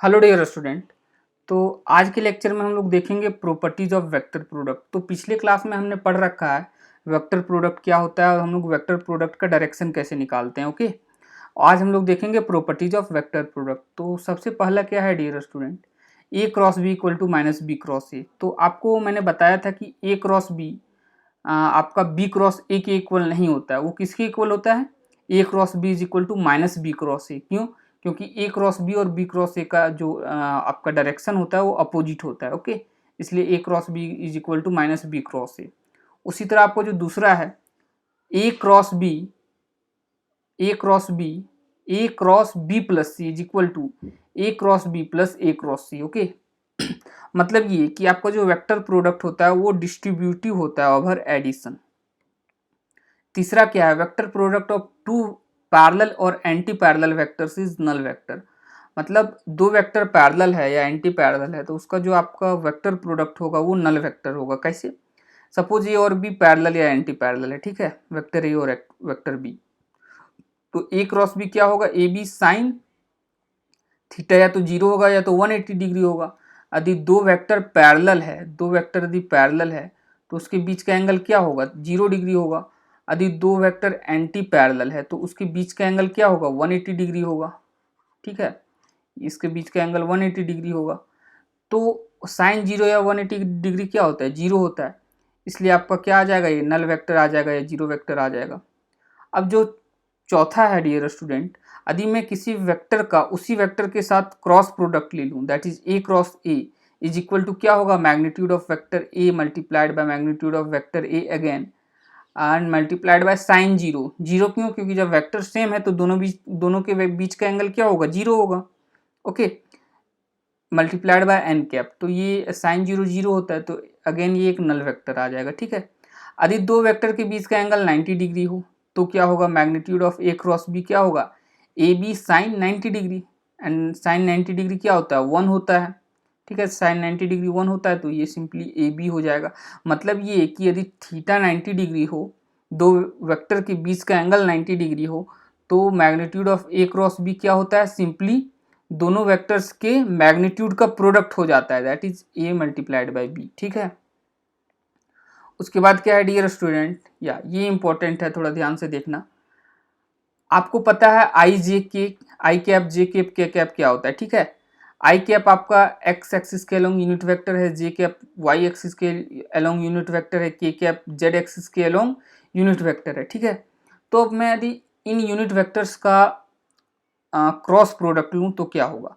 Hello dear student. तो आज के लेक्चर में हम लोग देखेंगे प्रॉपर्टीज ऑफ वेक्टर प्रोडक्ट। तो पिछले क्लास में हमने पढ़ रखा है वेक्टर प्रोडक्ट क्या होता है और हम लोग वेक्टर प्रोडक्ट का डायरेक्शन कैसे निकालते हैं। ओके, आज हम लोग देखेंगे प्रॉपर्टीज ऑफ वेक्टर प्रोडक्ट। तो सबसे पहला क्या है dear student, A cross B equal to minus B cross A. तो आपको मैंने बताया था कि ए क्रॉस बी आपका बी क्रॉस ए के इक्वल नहीं होता है। वो किसके इक्वल होता है? A cross B is equal to minus B cross A. क्यों? क्योंकि ए क्रॉस बी और बी क्रॉस ए का जो आपका डायरेक्शन होता है वो अपोजिट होता है। ओके, इसलिए A cross B is equal to minus B cross A. उसी तरह आपको जो दूसरा है A cross B, A cross B, A cross B plus C is equal to A cross B plus A cross C. Okay, मतलब ये कि आपका जो वेक्टर प्रोडक्ट होता है वो डिस्ट्रीब्यूटिव होता है ओवर एडिशन। तीसरा क्या है, vector product of two parallel और anti parallel vectors is null vector. मतलब दो वेक्टर पैरेलल है या एंटी पैरेलल है तो उसका जो आपका वेक्टर प्रोडक्ट होगा वो नल वेक्टर होगा। कैसे? सपोज ए और बी पैरेलल या एंटी पैरेलल है, ठीक है, वेक्टर ए और वेक्टर बी। तो ए क्रॉस बी क्या होगा? ए बी साइन थीटा या तो 0 होगा या तो 180 डिग्री होगा। यदि दो वेक्टर पैरेलल है, दो वेक्टर यदि पैरेलल है तो उसके बीच का एंगल क्या होगा? 0 डिग्री होगा। यदि दो वेक्टर एंटी पैरेलल है तो उसके बीच का एंगल क्या होगा? 180 डिग्री होगा। ठीक है, इसके बीच का एंगल 180 डिग्री होगा। तो साइन 0 या 180 डिग्री क्या होता है? 0 होता है। इसलिए आपका क्या आ जाएगा? ये नल वेक्टर आ जाएगा या जीरो वेक्टर आ जाएगा। अब जो चौथा है डियर स्टूडेंट, यदि मैं किसी वेक्टर का उसी वेक्टर के साथ क्रॉस प्रोडक्ट ले लूँ, that is A cross A is equal to क्या होगा? Magnitude of vector A multiplied by magnitude of vector A again and multiplied by sine 0। 0 क्यों? क्योंकि जब वेक्टर सेम है तो दोनों के बीच का एंगल क्या होगा? 0 होगा। Okay, multiplied by N cap. तो ये साइन 0 0 होता है तो अगेन ये एक नल वेक्टर आ जाएगा। ठीक है, यदि दो वेक्टर के बीच का एंगल 90 डिग्री हो तो क्या होगा? Magnitude of A cross B क्या होगा? A B sine 90 degree. And sine 90 degree क्या होता है? 1 होता है। ठीक है, साइन 90 डिग्री 1 होता है तो ये सिंपली ए बी हो जाएगा। मतलब ये कि यदि थीटा 90 डिग्री हो, दो वेक्टर के बीच का एंगल 90 डिग्री हो, तो magnitude of A cross B क्या होता है? सिंपली दोनों वेक्टर्स के मैग्नीट्यूड का प्रोडक्ट हो जाता है, that is A multiplied by B. ठीक है, उसके बाद क्या है डियर स्टूडेंट, या ये इंपॉर्टेंट है, थोड़ा ध्यान से देखना। आपको पता है आई जे के, आई कैप जे कैप के कैप क्या होता है? ठीक है, आई कैप आपका एक्स एक्सिस के अलोंग यूनिट वेक्टर है, जे कैप वाई एक्सिस के अलोंग यूनिट वेक्टर है, के कैप जेड एक्सिस के अलोंग यूनिट वेक्टर है। ठीक है, तो अब मैं यदि इन यूनिट वेक्टर्स का क्रॉस प्रोडक्ट लूँ तो क्या होगा?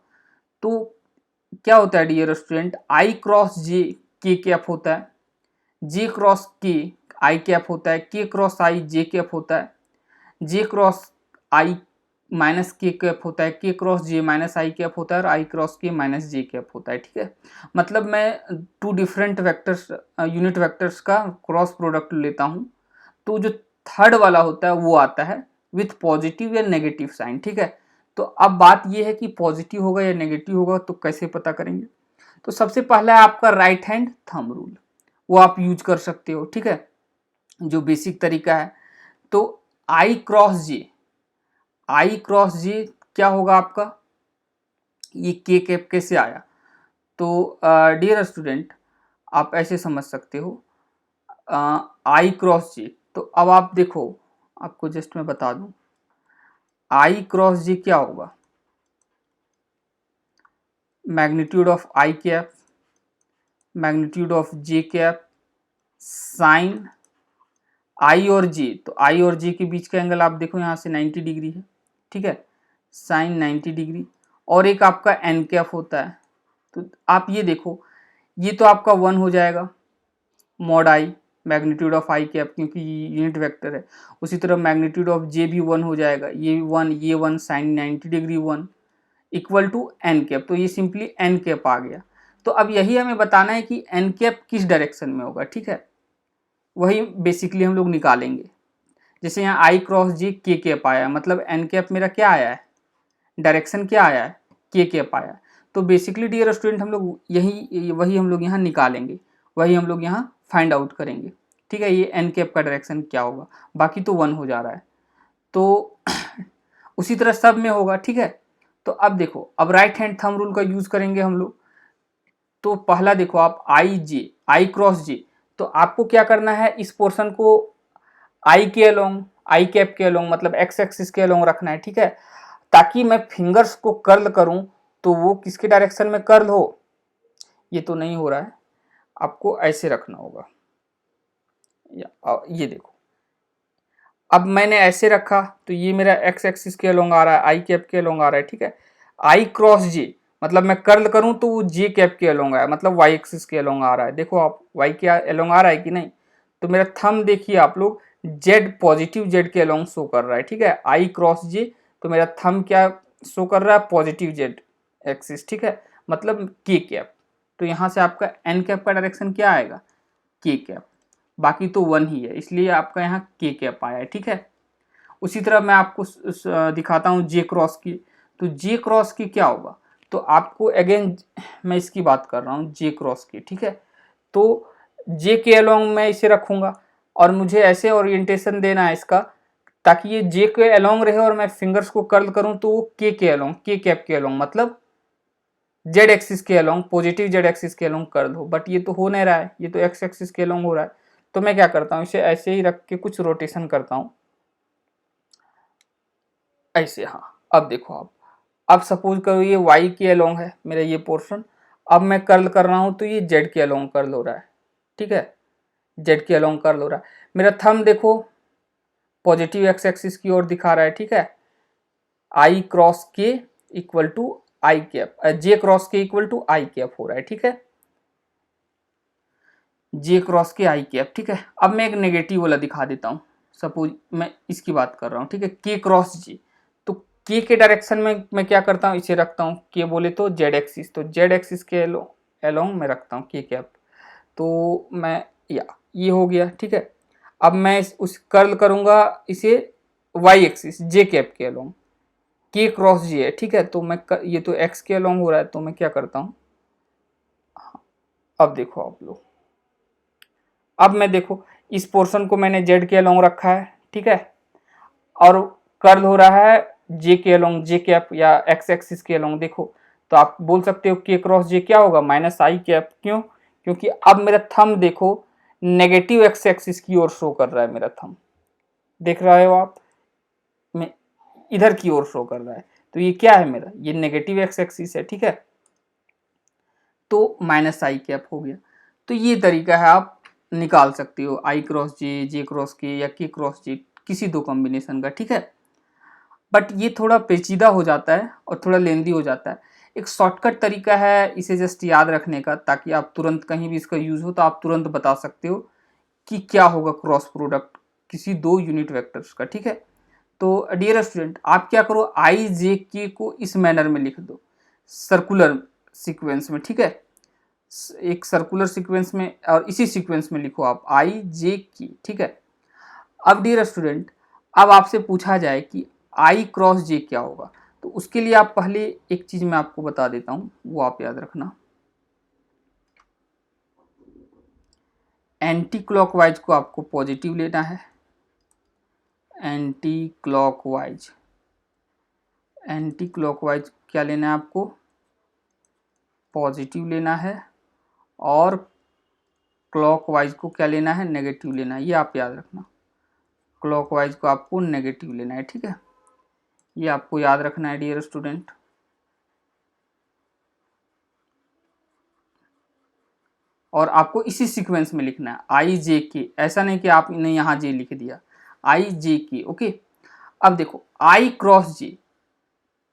तो क्या होता है डियर स्टूडेंट, आई क्रॉस जे के कैप होता है, जे क्रॉस के आई कैप होता है, के क्रॉस आई जे कैप होता है, J cross I minus K cap होता है, K cross J minus I cap होता है और I cross K minus J cap होता है। ठीक है, मतलब मैं two different vectors unit vectors का क्रॉस प्रोडक्ट लेता हूँ तो जो थर्ड वाला होता है वो आता है विथ पॉजिटिव या नेगेटिव साइन। ठीक है, तो अब बात ये है कि पॉजिटिव होगा या नेगेटिव होगा तो कैसे पता करेंगे? तो सबसे पहला है आपका राइट हैंड थंब रूल, वो आप यूज कर सकते हो। ठीक है, जो बेसिक तरीका है। तो आई क्रॉस जे, आई क्रॉस जे क्या होगा आपका? ये के कैप कैसे आया? तो डियर स्टूडेंट आप ऐसे समझ सकते हो, आई क्रॉस जे। तो अब आप देखो, आपको जस्ट मैं बता दूं, आई क्रॉस जे क्या होगा? Magnitude of I cap magnitude of J cap sine I और जे। तो आई और जे के बीच का एंगल आप देखो यहाँ से 90 डिग्री है। ठीक है, साइन 90 डिग्री। और एक आपका एन कैप होता है, तो आप ये देखो, ये तो आपका 1 हो जाएगा mod I magnitude of I cap, क्योंकि यूनिट वेक्टर है। उसी तरह मैग्नीट्यूड ऑफ जे भी 1 हो जाएगा, ये 1 ये 1 sine 90 degree 1 equal to N cap. तो ये सिंपली एन कैप आ गया। तो अब यही हमें बताना है कि एन कैप किस डायरेक्शन में होगा। ठीक है, वही बेसिकली हम लोग निकालेंगे। जैसे यहाँ आई क्रॉस जे के कैप आया, मतलब एन कैप मेरा क्या आया है? डायरेक्शन क्या आया है? के कैप आया। तो बेसिकली डियर स्टूडेंट हम लोग वही हम लोग यहाँ निकालेंगे, वही हम लोग यहाँ फाइंड आउट करेंगे। ठीक है, ये एन कैप का डायरेक्शन क्या होगा? बाकी तो 1 हो जा रहा है। तो उसी तरह सब में होगा। ठीक है, तो अब देखो, अब राइट हैंड थंब रूल का यूज करेंगे हम लोग। तो पहला देखो आप आई क्रॉस जे, तो आपको क्या करना है, इस पोर्शन को आई के अलोंग, आई कैप के अलोंग मतलब एक्स एक्सिस के अलोंग रखना है, ठीक है, ताकि मैं फिंगर्स को कर्ल करूं तो वो किसके डायरेक्शन में कर्ल हो। ये तो नहीं हो रहा है, आपको ऐसे रखना होगा, ये देखो, अब मैंने ऐसे रखा तो ये मेरा एक्स एक्सिस के अलोंग आ रहा है, आई कैप के अलोंग आ रहा है, ठीक है। आई क्रॉस जे मतलब मैं कर्ल करूं तो वो जे कैप के अलोंग आया, मतलब वाई एक्सिस के अलोंग आ रहा है। देखो आप वाई के अलोंग आ रहा है कि नहीं, तो मेरा थंब देखिए आप लोग, जेड पॉजिटिव जेड के अलोंग शो कर रहा है, ठीक है, आई क्रॉस जे, तो मेरा थंब क्या शो कर रहा है, पॉजिटिव जेड एक्सिस, ठीक है, मतलब के कैप। तो यहाँ से आपका एन कैप का डायरेक्शन क्या आएगा, के कैप, बाकी तो वन ही है, इसलिए आपका यहाँ के कैप आया है, ठीक है। उसी तरह मैं आपको दिखाता हूँ जे क्रॉस की। तो जे क्रॉस की क्या होगा, तो आपको अगेन मैं इसकी बात कर रहा हूँ जे क्रॉस की, ठीक है। तो जे के अलोंग मैं इसे रखूंगा और मुझे ऐसे ओरिएंटेशन देना है इसका, ताकि ये जे के अलोंग रहे और मैं फिंगर्स को कर्ल करूं तो वो के अलोंग, के कैप के अलोंग मतलब जेड एक्सिस के अलोंग, पॉजिटिव जेड एक्सिस के अलोंग कर्ल हो। बट ये तो हो नहीं रहा है, ये तो एक्स एक्सिस के अलोंग हो रहा है। तो मैं क्या करता हूँ, इसे ऐसे ही रख के कुछ रोटेशन करता हूँ ऐसे। हाँ, अब देखो आप, अब सपोज करो ये वाई के अलोंग है मेरा ये पोर्शन, अब मैं कर्ल कर रहा हूँ तो ये जेड के अलोंग कर्ल हो रहा है, ठीक है, जेड के अलोंग कर्ल हो रहा है। मेरा थंब देखो पॉजिटिव एक्स एक्सिस की ओर दिखा रहा है, ठीक है, I cross K equal to I cap, J cross K equal to I cap हो रहा है, ठीक है, जे क्रॉस के आई कैप, ठीक है। अब मैं एक नेगेटिव वाला दिखा देता हूँ, सपोज मैं इसकी बात कर रहा हूँ, ठीक है, के क्रॉस जे, तो के डायरेक्शन में मैं क्या करता हूँ, इसे रखता हूँ के बोले तो जेड एक्सिस, तो जेड एक्सिस के एलोंग मैं रखता हूँ के कैप। तो मैं या ये हो गया, ठीक है। अब मैं उस कर्ल करूंगा इसे वाई एक्सिस जे कैप के अलोंग, के क्रॉस जे है, ठीक है, तो ये तो एक्स के अलोंग हो रहा है, तो मैं क्या करता हूँ, अब देखो आप लोग, अब मैं देखो इस पोर्शन को मैंने जेड के अलोंग रखा है, ठीक है, और कर्ल हो रहा है जे के अलोंग, जे कैप या एक्स एक्सिस के अलोंग। देखो तो आप बोल सकते हो के क्रॉस जे क्या होगा, माइनस आई कैप, क्यों, क्योंकि अब मेरा थंब देखो नेगेटिव एक्स एक्सिस की ओर शो कर रहा है, मेरा थंब देख रहे हो आप, मैं इधर की ओर शो कर रहा है, तो ये क्या है मेरा, ये नेगेटिव एक्स एक्सिस है, ठीक है, तो माइनस आई कैप हो गया। तो ये तरीका है, आप निकाल सकते हो आई क्रॉस जे, जे क्रॉस के या के क्रॉस जे, किसी दो कॉम्बिनेशन का, ठीक है। बट ये थोड़ा पेचीदा हो जाता है और थोड़ा लेंदी हो जाता है। एक शॉर्टकट तरीका है इसे जस्ट याद रखने का, ताकि आप तुरंत कहीं भी इसका यूज हो तो आप तुरंत बता सकते हो कि क्या होगा क्रॉस प्रोडक्ट किसी दो यूनिट वेक्टर्स का, ठीक है। तो डियर स्टूडेंट, आप क्या करो, आई जे के को इस मैनर में लिख दो, सर्कुलर सीक्वेंस में, ठीक है, एक सर्कुलर सीक्वेंस में, और इसी सीक्वेंस में लिखो आप आई जे की, ठीक है। अब डियर स्टूडेंट, अब आपसे पूछा जाए कि आई क्रॉस जे क्या होगा, तो उसके लिए आप पहले एक चीज मैं आपको बता देता हूं, वो आप याद रखना। एंटी क्लॉकवाइज को आपको पॉजिटिव लेना है, एंटी क्लॉकवाइज, एंटी क्लॉकवाइज क्या लेना है आपको, पॉजिटिव लेना है, और क्लॉकवाइज को क्या लेना है, नेगेटिव लेना है, ये आप याद रखना। क्लॉकवाइज को आपको नेगेटिव लेना है, ठीक है, ये आपको याद रखना है डियर स्टूडेंट। और आपको इसी सीक्वेंस में लिखना है आई जे के, ऐसा नहीं कि आपने यहाँ जे लिख दिया, आई जे के, ओके। अब देखो आई क्रॉस जे,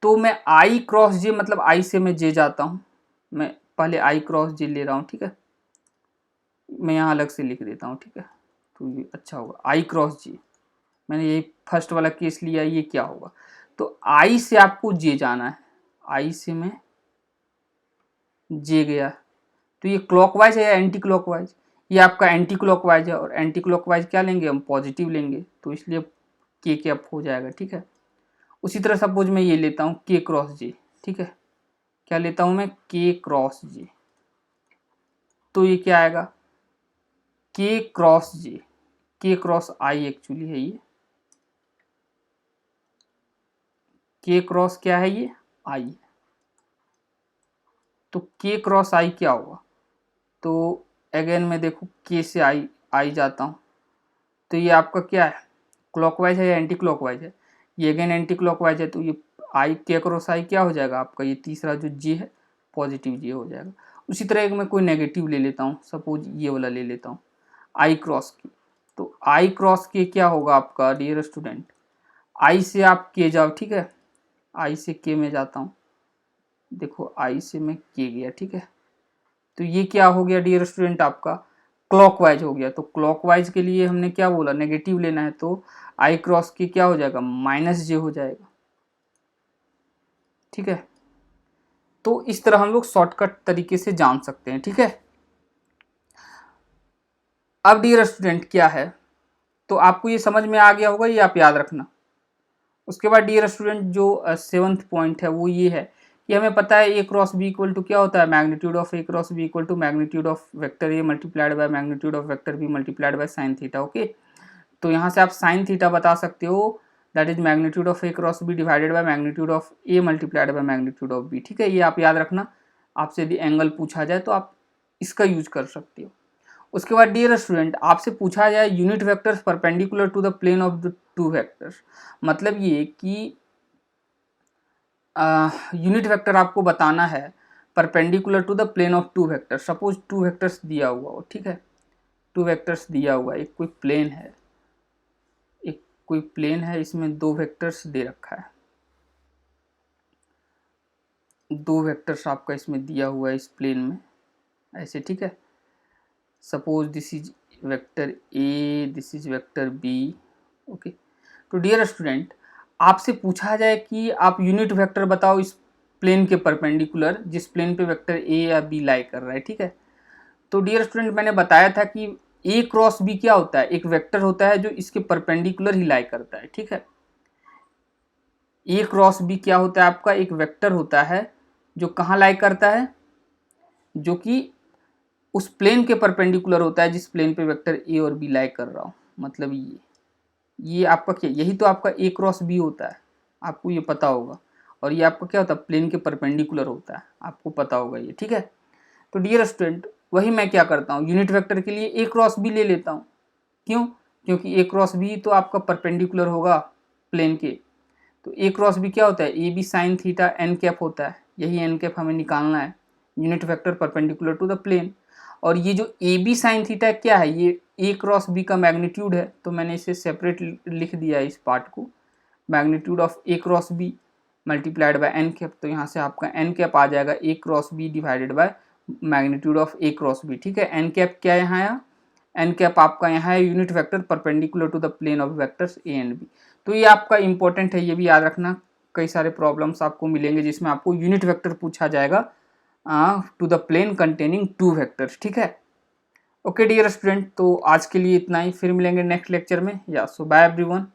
तो मैं आई क्रॉस जे मतलब आई से मैं जे जाता हूँ, मैं पहले आई क्रॉस जे ले रहा हूँ, ठीक है, मैं यहाँ अलग से लिख देता हूँ, ठीक है, तो ये अच्छा होगा, आई क्रॉस जे, मैंने ये फर्स्ट वाला केस लिया, ये क्या होगा, तो आई से आपको जे जाना है, आई से मैं जे गया, तो ये क्लॉकवाइज है या एंटी क्लॉकवाइज, ये आपका एंटी क्लॉकवाइज है, और एंटी क्लॉकवाइज क्या लेंगे हम, पॉजिटिव लेंगे, तो इसलिए के कैप हो जाएगा, ठीक है। उसी तरह सपोज मैं ये लेता हूँ के क्रॉस जे, ठीक है, क्या लेता हूँ मैं, के क्रॉस जे, तो ये क्या आएगा, के क्रॉस जे, के क्रॉस आई एक्चुअली है ये, के क्रॉस क्या है ये आई, तो के क्रॉस आई क्या होगा, तो अगेन मैं देखो के से आई जाता हूँ, तो ये आपका क्या है, क्लॉकवाइज है या एंटी क्लॉकवाइज है, ये अगेन एंटी क्लॉकवाइज है, तो ये आई के क्रॉस आई क्या हो जाएगा आपका, ये तीसरा जो जे है पॉजिटिव जे हो जाएगा। उसी तरह एक मैं कोई नेगेटिव ले लेता हूँ, सपोज ये वाला ले लेता हूँ आई क्रॉस के, तो आई क्रॉस के क्या होगा आपका डियर स्टूडेंट, आई से आप के जाओ, ठीक है, आई से के में जाता हूँ, देखो आई से मैं के गया, ठीक है, तो ये क्या हो गया डियर स्टूडेंट आपका क्लॉकवाइज हो गया। तो क्लॉकवाइज के लिए हमने क्या बोला, नेगेटिव लेना है, तो आई क्रॉस के क्या हो जाएगा, माइनस जे हो जाएगा, ठीक है। तो इस तरह हम लोग शॉर्टकट तरीके से जान सकते हैं, ठीक है। अब डियर स्टूडेंट क्या है, तो आपको ये समझ में आ गया होगा, ये आप याद रखना। उसके बाद डियर स्टूडेंट जो 7th पॉइंट है वो ये है कि हमें पता है A cross B equal to क्या होता है, magnitude of A cross B equal to magnitude of vector A multiplied by magnitude of vector B multiplied by sine theta, okay. तो यहाँ से आप साइन थीटा बता सकते हो, that is magnitude of A cross B divided by magnitude of A multiplied by magnitude of B, ठीक है। ये आप याद रखना, आपसे यदि एंगल पूछा जाए तो आप इसका यूज कर सकते हो। उसके बाद डियर स्टूडेंट आपसे पूछा जाए unit vectors perpendicular to the plane of the two vectors, मतलब ये कि यूनिट वेक्टर आपको बताना है perpendicular to the plane of two vectors. Suppose two vectors दिया हुआ हो, ठीक है, टू वेक्टर्स दिया हुआ, एक कोई प्लेन है, एक कोई प्लेन है, इसमें दो वेक्टर्स दे रखा है, दो वेक्टर्स आपका इसमें दिया हुआ है इस प्लेन में ऐसे, ठीक है। Suppose this is vector A, this is vector B, okay. तो डियर स्टूडेंट आपसे पूछा जाए कि आप यूनिट वेक्टर बताओ इस प्लेन के परपेंडिकुलर, जिस प्लेन पे वेक्टर ए या बी लाई कर रहा है, ठीक है। तो डियर स्टूडेंट मैंने बताया था कि ए क्रॉस बी क्या होता है, एक वेक्टर होता है जो इसके परपेंडिकुलर ही लाई करता है, ठीक है। ए क्रॉस बी क्या होता है आपका, एक वेक्टर होता है जो कहाँ लाई करता है, जो कि उस प्लेन के परपेंडिकुलर होता है जिस प्लेन पे वेक्टर ए और बी लाई कर रहा हूँ, मतलब ये आपका क्या, यही तो आपका ए क्रॉस बी होता है, आपको ये पता होगा। और ये आपका क्या होता है, प्लेन के परपेंडिकुलर होता है, आपको पता होगा ये, ठीक है। तो डियर स्टूडेंट वही मैं क्या करता हूँ, यूनिट वेक्टर के लिए ए क्रॉस बी ले लेता हूँ, क्यों, क्योंकि ए क्रॉस बी तो आपका परपेंडिकुलर होगा प्लेन के। तो ए क्रॉस बी क्या होता है, A B sine theta N cap होता है, यही एन कैप हमें निकालना है, unit vector perpendicular to the plane. और ये जो ए बी साइन थीटा क्या है, ये ए क्रॉस बी का मैग्नीट्यूड है, तो मैंने इसे सेपरेट लिख दिया इस पार्ट को, magnitude of A cross B multiplied by N cap, तो यहाँ से आपका एन कैप आ जाएगा A cross B divided by magnitude of A cross B, ठीक है। एन कैप क्या है यहाँ आया, एन कैप आपका यहाँ है unit vector perpendicular to the plane of vectors A and B. तो ये आपका इंपॉर्टेंट है, ये भी याद रखना, कई सारे प्रॉब्लम्स आपको मिलेंगे जिसमें आपको यूनिट वेक्टर पूछा जाएगा to the plane containing two vectors, ठीक है। ओके डियर स्टूडेंट, तो आज के लिए इतना ही, फिर मिलेंगे नेक्स्ट लेक्चर में, या सो बाय एवरीवन।